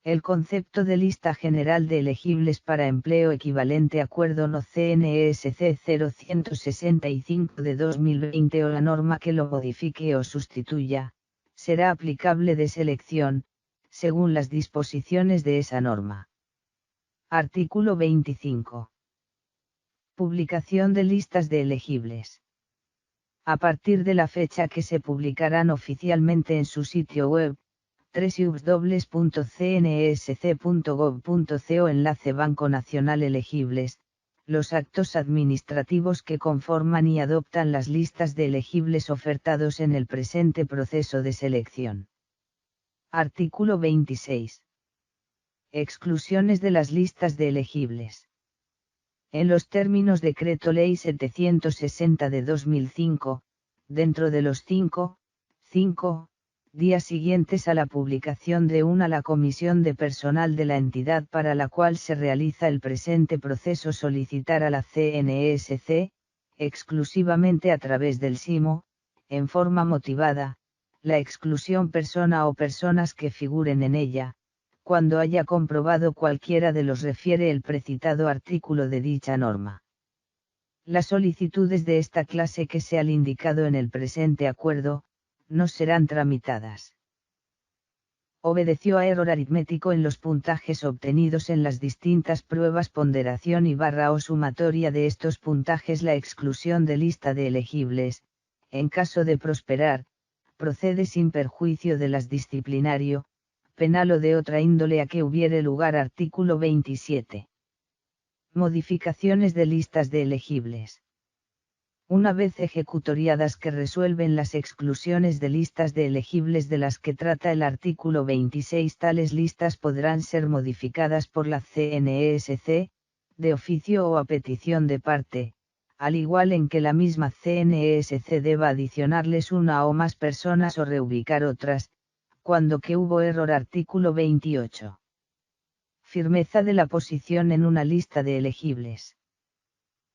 El concepto de lista general de elegibles para empleo equivalente acuerdo No CNESC 0165 de 2020 o la norma que lo modifique o sustituya, será aplicable de selección, según las disposiciones de esa norma. Artículo 25. Publicación de listas de elegibles. A partir de la fecha que se publicarán oficialmente en su sitio web, www.cnsc.gov.co enlace Banco Nacional Elegibles, los actos administrativos que conforman y adoptan las listas de elegibles ofertados en el presente proceso de selección. Artículo 26. Exclusiones de las listas de elegibles. En los términos Decreto Ley 760 de 2005, dentro de los 5 días siguientes a la publicación de la comisión de personal de la entidad para la cual se realiza el presente proceso solicitar a la CNSC, exclusivamente a través del SIMO, en forma motivada, la exclusión persona o personas que figuren en ella, cuando haya comprobado cualquiera de los refiere el precitado artículo de dicha norma. Las solicitudes de esta clase que sea indicado en el presente acuerdo, no serán tramitadas. Obedeció a error aritmético en los puntajes obtenidos en las distintas pruebas ponderación y barra o sumatoria de estos puntajes la exclusión de lista de elegibles, en caso de prosperar, procede sin perjuicio de las disciplinario, penal o de otra índole a que hubiere lugar artículo 27. Modificaciones de listas de elegibles. Una vez ejecutoriadas que resuelven las exclusiones de listas de elegibles de las que trata el artículo 26, tales listas podrán ser modificadas por la CNSC, de oficio o a petición de parte, al igual en que la misma CNSC deba adicionarles una o más personas o reubicar otras, cuando que hubo error. Artículo 28. Firmeza de la posición en una lista de elegibles.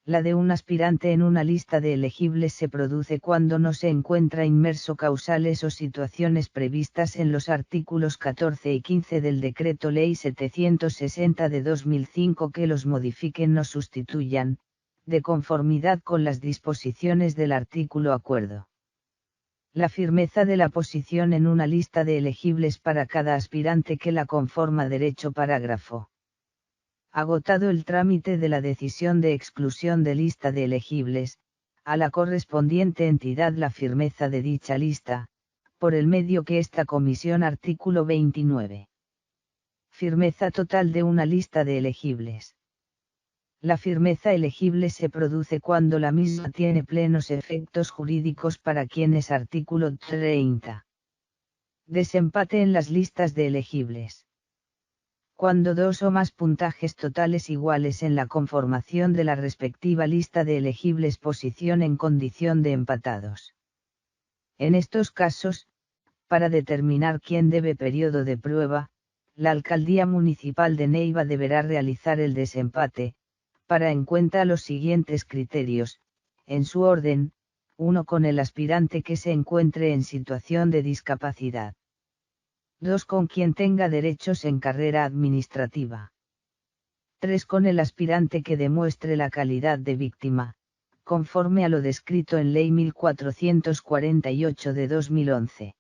La de un aspirante en una lista de elegibles se produce cuando no se encuentra inmerso causales o situaciones previstas en los artículos 14 y 15 del Decreto Ley 760 de 2005 que los modifiquen o sustituyan, de conformidad con las disposiciones del artículo acuerdo. La firmeza de la posición en una lista de elegibles para cada aspirante que la conforma. Derecho párrafo. Agotado el trámite de la decisión de exclusión de lista de elegibles, a la correspondiente entidad la firmeza de dicha lista, por el medio que esta comisión. Artículo 29. Firmeza total de una lista de elegibles. La firmeza elegible se produce cuando la misma tiene plenos efectos jurídicos para quienes. Artículo 30. Desempate en las listas de elegibles. Cuando dos o más puntajes totales iguales en la conformación de la respectiva lista de elegibles posición en condición de empatados. En estos casos, para determinar quién debe periodo de prueba, la Alcaldía Municipal de Neiva deberá realizar el desempate, para en cuenta los siguientes criterios, en su orden: 1. Con el aspirante que se encuentre en situación de discapacidad. 2. Con quien tenga derechos en carrera administrativa. 3. Con el aspirante que demuestre la calidad de víctima, conforme a lo descrito en Ley 1448 de 2011.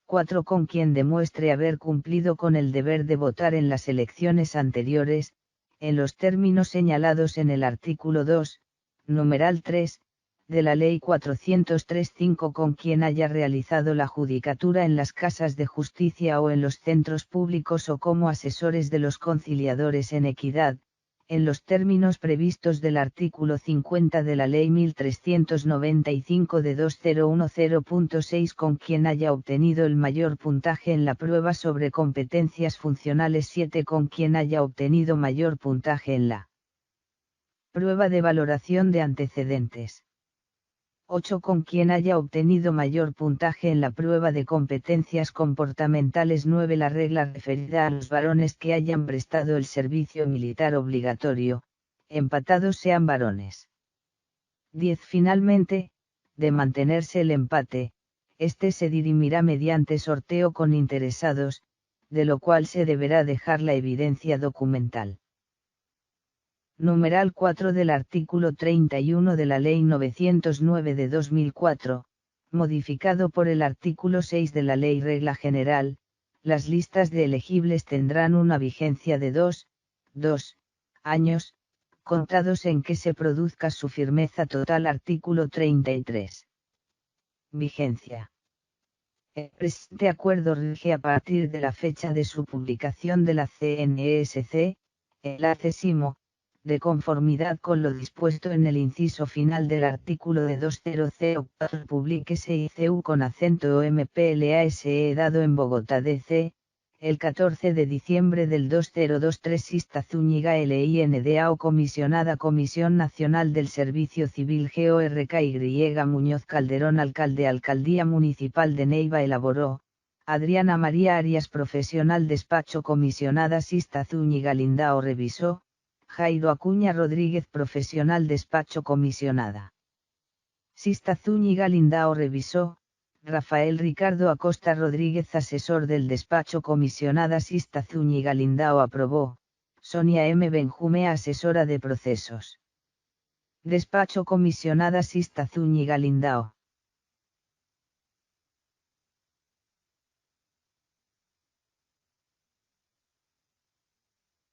4. Con quien demuestre haber cumplido con el deber de votar en las elecciones anteriores, en los términos señalados en el artículo 2, numeral 3, de la Ley 403-5, con quien haya realizado la judicatura en las casas de justicia o en los centros públicos o como asesores de los conciliadores en equidad, en los términos previstos del artículo 50 de la Ley 1395 de 2010.6, con quien haya obtenido el mayor puntaje en la prueba sobre competencias funcionales. 7. Con quien haya obtenido mayor puntaje en la prueba de valoración de antecedentes. 8. Con quien haya obtenido mayor puntaje en la prueba de competencias comportamentales. 9. La regla referida a los varones que hayan prestado el servicio militar obligatorio, empatados sean varones. 10. Finalmente, de mantenerse el empate, este se dirimirá mediante sorteo con interesados, de lo cual se deberá dejar la evidencia documental. Numeral 4 del artículo 31 de la Ley 909 de 2004, modificado por el artículo 6 de la Ley Regla General, las listas de elegibles tendrán una vigencia de 2, 2 años, contados en que se produzca su firmeza total. Artículo 33. Vigencia. El presente acuerdo rige a partir de la fecha de su publicación de la CNESC, enlace SIMO, de conformidad con lo dispuesto en el inciso final del artículo de 200 Publíquese ICU con acento OMPLASE dado en Bogotá DC, el 14 de diciembre del 2023. Sista Zúñiga LINDA o comisionada Comisión Nacional del Servicio Civil GORKY Muñoz Calderón alcalde Alcaldía Municipal de Neiva elaboró, Adriana María Arias profesional despacho comisionada Sista Zúñiga Lindao revisó, Jairo Acuña Rodríguez profesional despacho comisionada Sista Zúñiga Lindao revisó, Rafael Ricardo Acosta Rodríguez asesor del despacho comisionada Sista Zúñiga Lindao aprobó, Sonia M. Benjumea asesora de procesos. Despacho comisionada Sista Zúñiga Lindao.